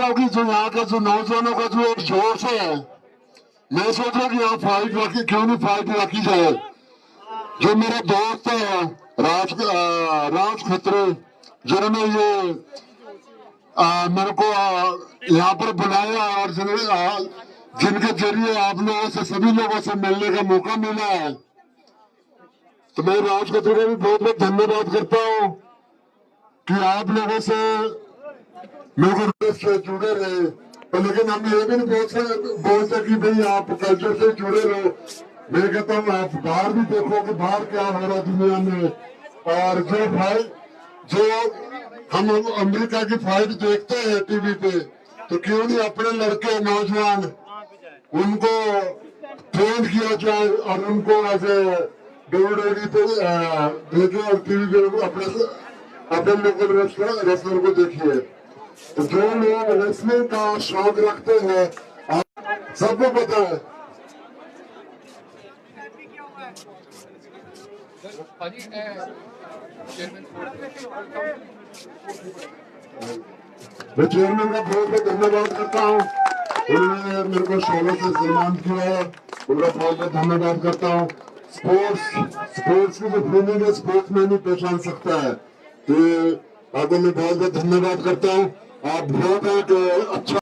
रहा हूँ कि जो यहाँ का जो नौजवानों का जो एक जोश है, मैं सोच रहा हूँ कि यहाँ फाइट रखी, क्यों नहीं फाइट रखी जाए। जो मेरा दोस्त है राज खत्री, जिन्होंने ये मेरे को यहाँ पर बुलाया और जिनके जरिए आप लोगों से, सभी लोगों से मिलने का मौका मिला है, तो मैं राज खत्री का भी बहुत बहुत धन्यवाद करता हूँ कि आप लोगों से मेरे से जुड़े रहे। लेकिन हम ये भी नहीं बोलते कि भाई आप कल्चर से जुड़े रहो। मैं कहता हूँ आप बाहर भी देखो कि बाहर क्या हो रहा है दुनिया में। और जो भाई जो हम अमेरिका की फाइट देखते हैं टीवी पे, तो क्यों नहीं अपने लड़के नौजवान उनको ट्रेन किया जाए और उनको ऐसे WWE पे भेजे और टीवी पे अपने लोकल रेसलर को देखिए। तो जो लोग रेसलिंग का शौक रखते हैं, सबको पता है। मैं चेयरमैन का बहुत बहुत धन्यवाद करता हूँ, उन्होंने मेरे को शोले से सम्मानित किया है, उनका बहुत बहुत धन्यवाद करता हूँ। स्पोर्ट्स की जो फीलिंग है स्पोर्ट्स में नहीं पहचान सकता है, तो आपको मैं बहुत बहुत धन्यवाद करता हूँ। आप बहुत एक अच्छा